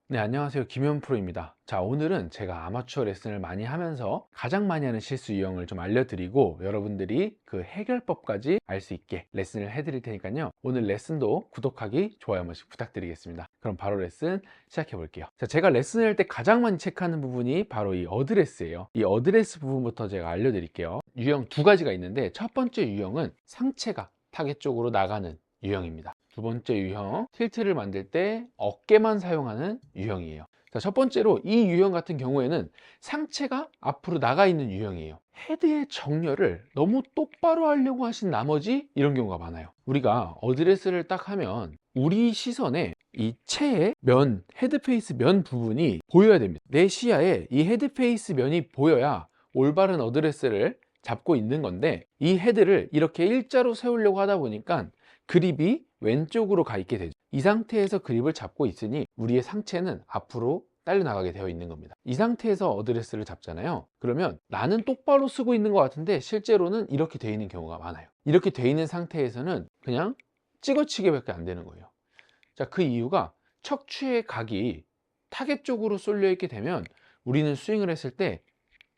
네, 안녕하세요. 김현 프로입니다. 자, 오늘은 제가 아마추어 레슨을 많이 하면서 가장 많이 하는 실수 유형을 좀 알려드리고 여러분들이 그 해결법까지 알 수 있게 레슨을 해드릴 테니까요. 오늘 레슨도 구독하기, 좋아요 한 번씩 부탁드리겠습니다. 그럼 바로 레슨 시작해 볼게요. 자, 제가 레슨을 할 때 가장 많이 체크하는 부분이 바로 이 어드레스예요. 이 어드레스 부분부터 제가 알려드릴게요. 유형 두 가지가 있는데 첫 번째 유형은 상체가 타겟 쪽으로 나가는 유형입니다. 두 번째 유형, 틸트를 만들 때 어깨만 사용하는 유형이에요. 자, 첫 번째로 이 유형 같은 경우에는 상체가 앞으로 나가 있는 유형이에요. 헤드의 정렬을 너무 똑바로 하려고 하신 나머지 이런 경우가 많아요. 우리가 어드레스를 딱 하면 우리 시선에 이 체의 면, 헤드페이스 면 부분이 보여야 됩니다. 내 시야에 이 헤드페이스 면이 보여야 올바른 어드레스를 잡고 있는 건데, 이 헤드를 이렇게 일자로 세우려고 하다 보니까 그립이 왼쪽으로 가 있게 되죠. 이 상태에서 그립을 잡고 있으니 우리의 상체는 앞으로 딸려 나가게 되어 있는 겁니다. 이 상태에서 어드레스를 잡잖아요. 그러면 나는 똑바로 쓰고 있는 것 같은데 실제로는 이렇게 되어 있는 경우가 많아요. 이렇게 되어 있는 상태에서는 그냥 찍어치기밖에 안 되는 거예요. 자, 그 이유가 척추의 각이 타겟 쪽으로 쏠려 있게 되면 우리는 스윙을 했을 때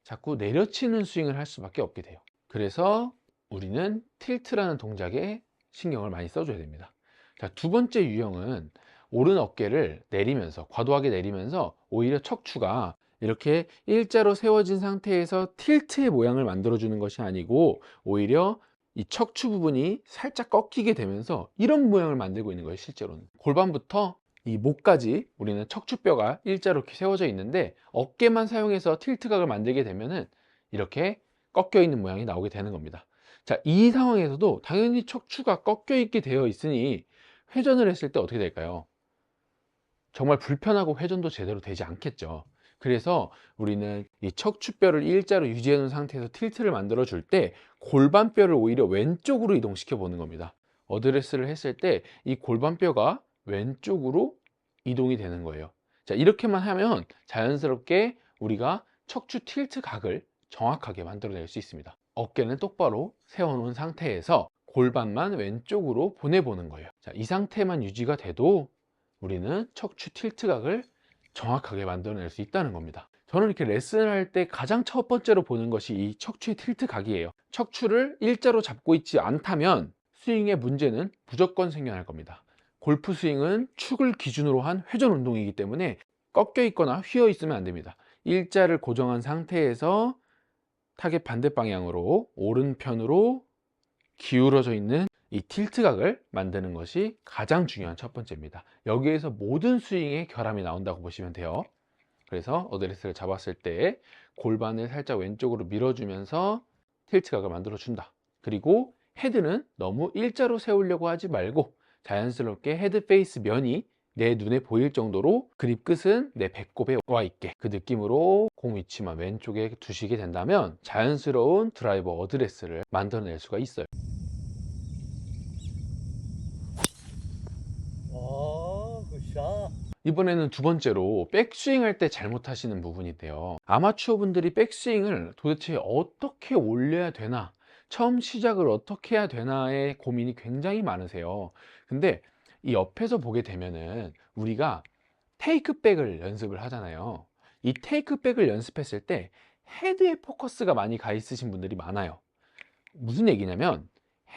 자꾸 내려치는 스윙을 할 수밖에 없게 돼요. 그래서 우리는 틸트라는 동작에 신경을 많이 써줘야 됩니다. 자, 두 번째 유형은 오른 어깨를 내리면서, 과도하게 내리면서 오히려 척추가 이렇게 일자로 세워진 상태에서 틸트의 모양을 만들어주는 것이 아니고 오히려 이 척추 부분이 살짝 꺾이게 되면서 이런 모양을 만들고 있는 거예요. 실제로는 골반부터 이 목까지 우리는 척추뼈가 일자로 이렇게 세워져 있는데 어깨만 사용해서 틸트각을 만들게 되면은 이렇게 꺾여 있는 모양이 나오게 되는 겁니다. 자, 이 상황에서도 당연히 척추가 꺾여 있게 되어 있으니 회전을 했을 때 어떻게 될까요? 정말 불편하고 회전도 제대로 되지 않겠죠. 그래서 우리는 이 척추뼈를 일자로 유지해 놓은 상태에서 틸트를 만들어 줄 때 골반뼈를 오히려 왼쪽으로 이동시켜 보는 겁니다. 어드레스를 했을 때 이 골반뼈가 왼쪽으로 이동이 되는 거예요. 자, 이렇게만 하면 자연스럽게 우리가 척추 틸트 각을 정확하게 만들어낼 수 있습니다. 어깨는 똑바로 세워놓은 상태에서 골반만 왼쪽으로 보내보는 거예요. 자, 이 상태만 유지가 돼도 우리는 척추 틸트각을 정확하게 만들어낼 수 있다는 겁니다. 저는 이렇게 레슨을 할 때 가장 첫 번째로 보는 것이 이 척추의 틸트각이에요. 척추를 일자로 잡고 있지 않다면 스윙의 문제는 무조건 생겨날 겁니다. 골프 스윙은 축을 기준으로 한 회전 운동이기 때문에 꺾여 있거나 휘어 있으면 안 됩니다. 일자를 고정한 상태에서 타겟 반대 방향으로 오른편으로 기울어져 있는 이 틸트각을 만드는 것이 가장 중요한 첫 번째입니다. 여기에서 모든 스윙의 결함이 나온다고 보시면 돼요. 그래서 어드레스를 잡았을 때 골반을 살짝 왼쪽으로 밀어주면서 틸트각을 만들어 준다. 그리고 헤드는 너무 일자로 세우려고 하지 말고 자연스럽게 헤드 페이스 면이 내 눈에 보일 정도로 그립 끝은 내 배꼽에 와 있게 그 느낌으로 공 위치만 왼쪽에 두시게 된다면 자연스러운 드라이버 어드레스를 만들어낼 수가 있어요. 굿샷. 이번에는 두 번째로 백스윙 할 때 잘못하시는 부분인데요. 아마추어 분들이 백스윙을 도대체 어떻게 올려야 되나, 처음 시작을 어떻게 해야 되나에 고민이 굉장히 많으세요. 근데 이 옆에서 보게 되면은 우리가 테이크백을 연습을 하잖아요. 이 테이크백을 연습했을 때 헤드에 포커스가 많이 가 있으신 분들이 많아요. 무슨 얘기냐면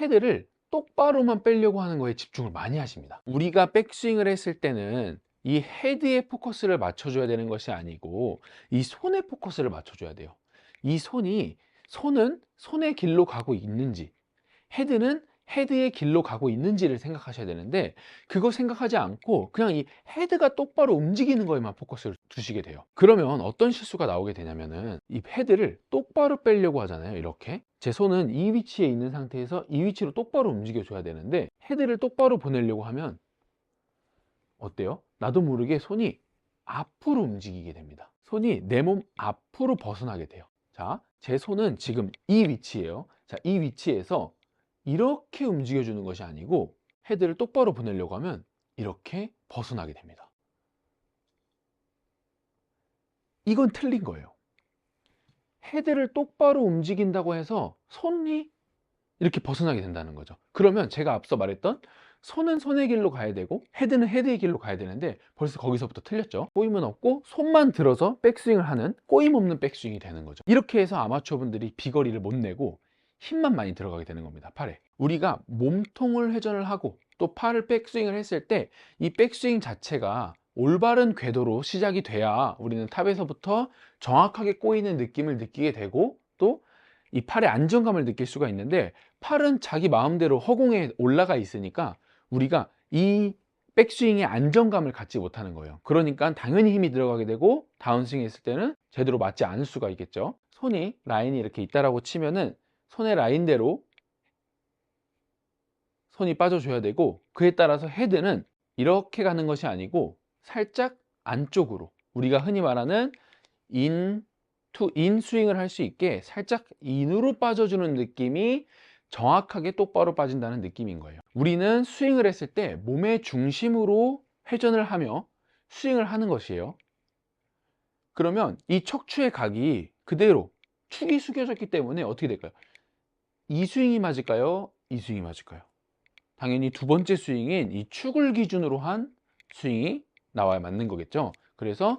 헤드를 똑바로만 빼려고 하는 거에 집중을 많이 하십니다. 우리가 백스윙을 했을 때는 이 헤드에 포커스를 맞춰줘야 되는 것이 아니고 이 손에 포커스를 맞춰줘야 돼요. 이 손은 손의 길로 가고 있는지, 헤드는 헤드의 길로 가고 있는지를 생각하셔야 되는데 그거 생각하지 않고 그냥 이 헤드가 똑바로 움직이는 거에만 포커스를 두시게 돼요. 그러면 어떤 실수가 나오게 되냐면은 이 헤드를 똑바로 빼려고 하잖아요. 이렇게 제 손은 이 위치에 있는 상태에서 이 위치로 똑바로 움직여 줘야 되는데 헤드를 똑바로 보내려고 하면 어때요? 나도 모르게 손이 앞으로 움직이게 됩니다. 손이 내 몸 앞으로 벗어나게 돼요. 자, 제 손은 지금 이 위치예요. 자, 이 위치에서 이렇게 움직여 주는 것이 아니고 헤드를 똑바로 보내려고 하면 이렇게 벗어나게 됩니다. 이건 틀린 거예요. 헤드를 똑바로 움직인다고 해서 손이 이렇게 벗어나게 된다는 거죠. 그러면 제가 앞서 말했던 손은 손의 길로 가야 되고 헤드는 헤드의 길로 가야 되는데 벌써 거기서부터 틀렸죠. 꼬임은 없고 손만 들어서 백스윙을 하는 꼬임 없는 백스윙이 되는 거죠. 이렇게 해서 아마추어 분들이 비거리를 못 내고 힘만 많이 들어가게 되는 겁니다. 팔에. 우리가 몸통을 회전을 하고 또 팔을 백스윙을 했을 때 이 백스윙 자체가 올바른 궤도로 시작이 돼야 우리는 탑에서부터 정확하게 꼬이는 느낌을 느끼게 되고 또 이 팔의 안정감을 느낄 수가 있는데, 팔은 자기 마음대로 허공에 올라가 있으니까 우리가 이 백스윙의 안정감을 갖지 못하는 거예요. 그러니까 당연히 힘이 들어가게 되고 다운스윙 했을 때는 제대로 맞지 않을 수가 있겠죠. 손이 라인이 이렇게 있다라고 치면은 손의 라인대로 손이 빠져줘야 되고, 그에 따라서 헤드는 이렇게 가는 것이 아니고 살짝 안쪽으로, 우리가 흔히 말하는 인 스윙을 할 수 있게 살짝 인으로 빠져주는 느낌이 정확하게 똑바로 빠진다는 느낌인 거예요. 우리는 스윙을 했을 때 몸의 중심으로 회전을 하며 스윙을 하는 것이에요. 그러면 이 척추의 각이 그대로 축이 숙여졌기 때문에 어떻게 될까요? 이 스윙이 맞을까요? 이 스윙이 맞을까요? 당연히 두 번째 스윙인 이 축을 기준으로 한 스윙이 나와야 맞는 거겠죠. 그래서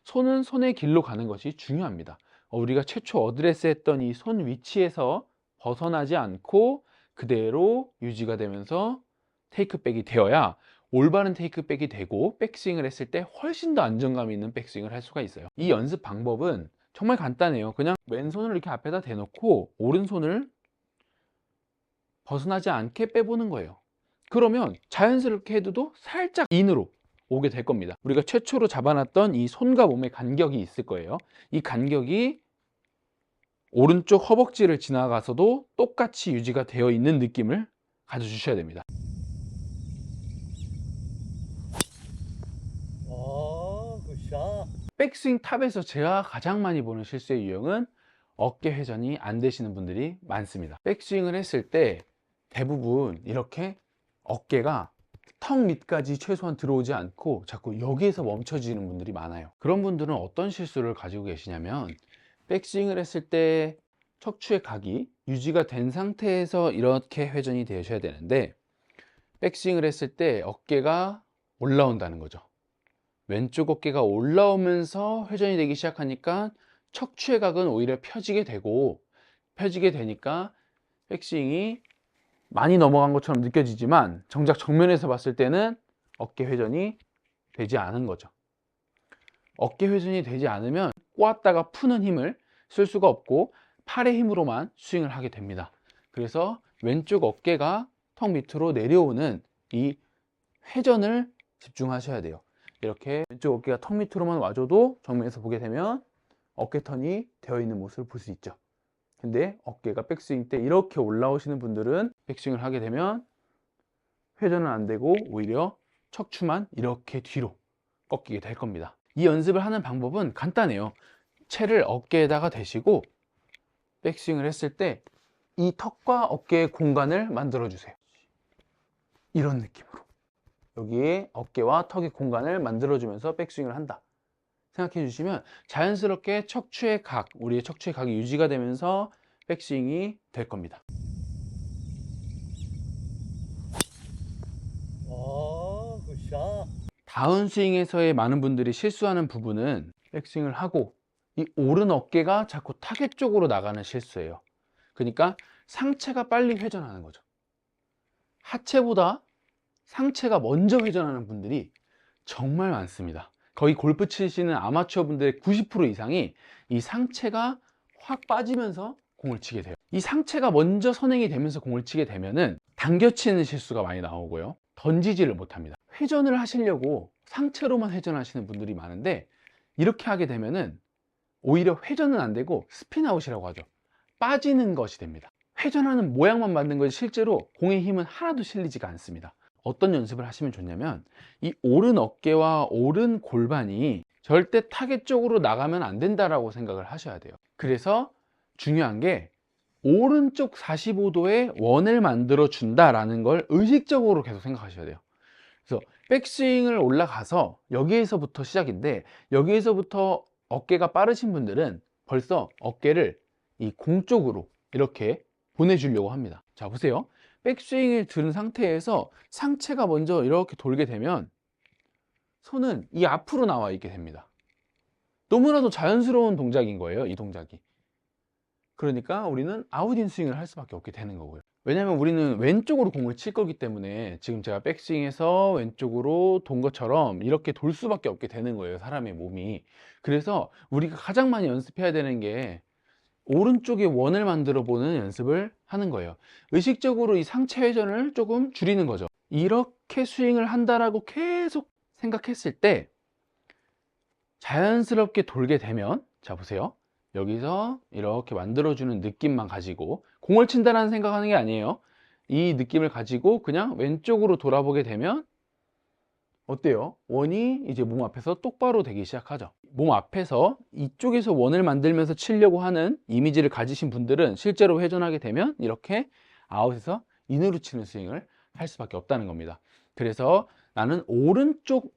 손은 손의 길로 가는 것이 중요합니다. 우리가 최초 어드레스 했던 이 손 위치에서 벗어나지 않고 그대로 유지가 되면서 테이크백이 되어야 올바른 테이크백이 되고 백스윙을 했을 때 훨씬 더 안정감 있는 백스윙을 할 수가 있어요. 이 연습 방법은 정말 간단해요. 그냥 왼손을 이렇게 앞에다 대놓고 오른손을 벗어나지 않게 빼보는 거예요. 그러면 자연스럽게 헤드도 살짝 인으로 오게 될 겁니다. 우리가 최초로 잡아놨던 이 손과 몸의 간격이 있을 거예요. 이 간격이 오른쪽 허벅지를 지나가서도 똑같이 유지가 되어 있는 느낌을 가져주셔야 됩니다. 굿샷. 백스윙 탑에서 제가 가장 많이 보는 실수의 유형은 어깨 회전이 안 되시는 분들이 많습니다. 백스윙을 했을 때 대부분 이렇게 어깨가 턱 밑까지 최소한 들어오지 않고 자꾸 여기에서 멈춰지는 분들이 많아요. 그런 분들은 어떤 실수를 가지고 계시냐면, 백스윙을 했을 때 척추의 각이 유지가 된 상태에서 이렇게 회전이 되셔야 되는데, 백스윙을 했을 때 어깨가 올라온다는 거죠. 왼쪽 어깨가 올라오면서 회전이 되기 시작하니까 척추의 각은 오히려 펴지게 되고, 펴지게 되니까 백스윙이 많이 넘어간 것처럼 느껴지지만 정작 정면에서 봤을 때는 어깨 회전이 되지 않은 거죠. 어깨 회전이 되지 않으면 꼬았다가 푸는 힘을 쓸 수가 없고 팔의 힘으로만 스윙을 하게 됩니다. 그래서 왼쪽 어깨가 턱 밑으로 내려오는 이 회전을 집중하셔야 돼요. 이렇게 왼쪽 어깨가 턱 밑으로만 와줘도 정면에서 보게 되면 어깨 턴이 되어 있는 모습을 볼 수 있죠. 근데 어깨가 백스윙 때 이렇게 올라오시는 분들은 백스윙을 하게 되면 회전은 안 되고 오히려 척추만 이렇게 뒤로 꺾이게 될 겁니다. 이 연습을 하는 방법은 간단해요. 채를 어깨에다가 대시고 백스윙을 했을 때 이 턱과 어깨의 공간을 만들어 주세요. 이런 느낌으로 여기에 어깨와 턱의 공간을 만들어 주면서 백스윙을 한다 생각해 주시면 자연스럽게 척추의 각, 우리의 척추의 각이 유지가 되면서 백스윙이 될 겁니다. 굿샷. 다운스윙에서의 많은 분들이 실수하는 부분은 백스윙을 하고 이 오른 어깨가 자꾸 타겟 쪽으로 나가는 실수예요. 그러니까 상체가 빨리 회전하는 거죠. 하체보다 상체가 먼저 회전하는 분들이 정말 많습니다. 거의 골프 치시는 아마추어 분들의 90% 이상이 이 상체가 확 빠지면서 공을 치게 돼요. 이 상체가 먼저 선행이 되면서 공을 치게 되면은 당겨치는 실수가 많이 나오고요. 던지지를 못합니다. 회전을 하시려고 상체로만 회전하시는 분들이 많은데, 이렇게 하게 되면은 오히려 회전은 안 되고 스핀아웃이라고 하죠. 빠지는 것이 됩니다. 회전하는 모양만 만든 거지 실제로 공의 힘은 하나도 실리지가 않습니다. 어떤 연습을 하시면 좋냐면, 이 오른 어깨와 오른 골반이 절대 타겟 쪽으로 나가면 안 된다라고 생각을 하셔야 돼요. 그래서 중요한 게 오른쪽 45도의 원을 만들어 준다라는 걸 의식적으로 계속 생각하셔야 돼요. 그래서 백스윙을 올라가서 여기에서부터 시작인데, 여기에서부터 어깨가 빠르신 분들은 벌써 어깨를 이 공 쪽으로 이렇게 보내주려고 합니다. 자, 보세요. 백스윙을 들은 상태에서 상체가 먼저 이렇게 돌게 되면 손은 이 앞으로 나와 있게 됩니다. 너무나도 자연스러운 동작인 거예요, 이 동작이. 그러니까 우리는 아웃인 스윙을 할 수밖에 없게 되는 거고요. 왜냐면 우리는 왼쪽으로 공을 칠 거기 때문에 지금 제가 백스윙에서 왼쪽으로 돈 것처럼 이렇게 돌 수밖에 없게 되는 거예요, 사람의 몸이. 그래서 우리가 가장 많이 연습해야 되는 게 오른쪽에 원을 만들어 보는 연습을 하는 거예요. 의식적으로 이 상체 회전을 조금 줄이는 거죠. 이렇게 스윙을 한다라고 계속 생각했을 때 자연스럽게 돌게 되면, 자 보세요, 여기서 이렇게 만들어주는 느낌만 가지고 공을 친다라는 생각하는 게 아니에요. 이 느낌을 가지고 그냥 왼쪽으로 돌아보게 되면 어때요? 원이 이제 몸 앞에서 똑바로 되기 시작하죠. 몸 앞에서 이쪽에서 원을 만들면서 치려고 하는 이미지를 가지신 분들은 실제로 회전하게 되면 이렇게 아웃에서 인으로 치는 스윙을 할 수밖에 없다는 겁니다. 그래서 나는 오른쪽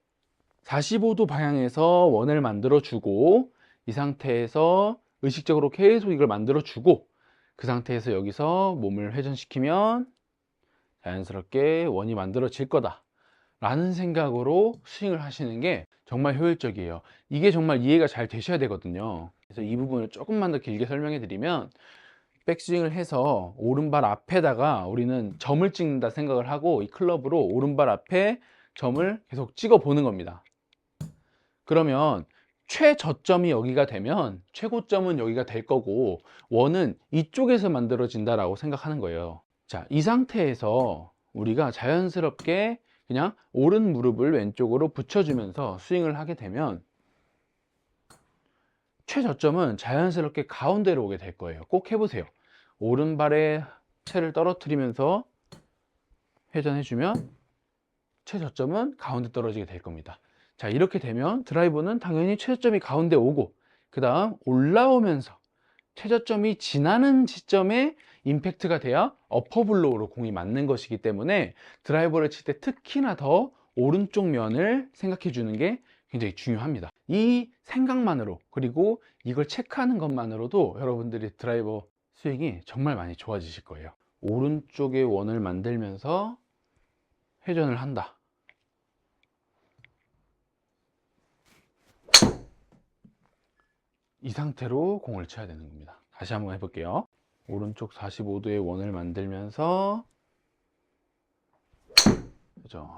45도 방향에서 원을 만들어 주고, 이 상태에서 의식적으로 계속 이걸 만들어 주고, 그 상태에서 여기서 몸을 회전시키면 자연스럽게 원이 만들어질 거다 라는 생각으로 스윙을 하시는 게 정말 효율적이에요. 이게 정말 이해가 잘 되셔야 되거든요. 그래서 이 부분을 조금만 더 길게 설명해 드리면, 백스윙을 해서 오른발 앞에다가 우리는 점을 찍는다 생각을 하고 이 클럽으로 오른발 앞에 점을 계속 찍어 보는 겁니다. 그러면 최저점이 여기가 되면 최고점은 여기가 될 거고, 원은 이쪽에서 만들어진다라고 생각하는 거예요. 자, 이 상태에서 우리가 자연스럽게 그냥 오른 무릎을 왼쪽으로 붙여주면서 스윙을 하게 되면 최저점은 자연스럽게 가운데로 오게 될 거예요. 꼭 해보세요. 오른발에 채를 떨어뜨리면서 회전해주면 최저점은 가운데 떨어지게 될 겁니다. 자, 이렇게 되면 드라이버는 당연히 최저점이 가운데 오고, 그 다음 올라오면서 최저점이 지나는 지점에 임팩트가 돼야 어퍼블로우로 공이 맞는 것이기 때문에 드라이버를 칠 때 특히나 더 오른쪽 면을 생각해 주는 게 굉장히 중요합니다. 이 생각만으로, 그리고 이걸 체크하는 것만으로도 여러분들이 드라이버 스윙이 정말 많이 좋아지실 거예요. 오른쪽에 원을 만들면서 회전을 한다. 이 상태로 공을 쳐야 되는 겁니다. 다시 한번 해볼게요. 오른쪽 45도의 원을 만들면서 회전.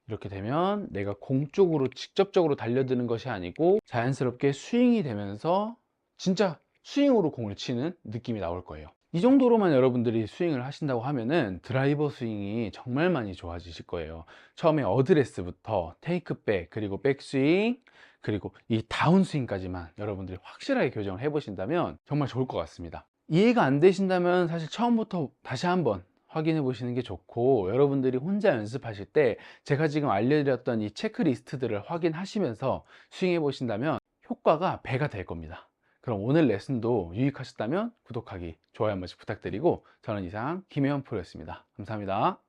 이렇게 되면 내가 공 쪽으로 직접적으로 달려드는 것이 아니고 자연스럽게 스윙이 되면서 진짜 스윙으로 공을 치는 느낌이 나올 거예요. 이 정도로만 여러분들이 스윙을 하신다고 하면은 드라이버 스윙이 정말 많이 좋아지실 거예요. 처음에 어드레스부터 테이크백, 그리고 백스윙, 그리고 이 다운스윙까지만 여러분들이 확실하게 교정을 해 보신다면 정말 좋을 것 같습니다. 이해가 안 되신다면 사실 처음부터 다시 한번 확인해 보시는 게 좋고, 여러분들이 혼자 연습하실 때 제가 지금 알려드렸던 이 체크리스트들을 확인하시면서 스윙해 보신다면 효과가 배가 될 겁니다. 그럼 오늘 레슨도 유익하셨다면 구독하기, 좋아요 한 번씩 부탁드리고, 저는 이상 김혜원 프로였습니다. 감사합니다.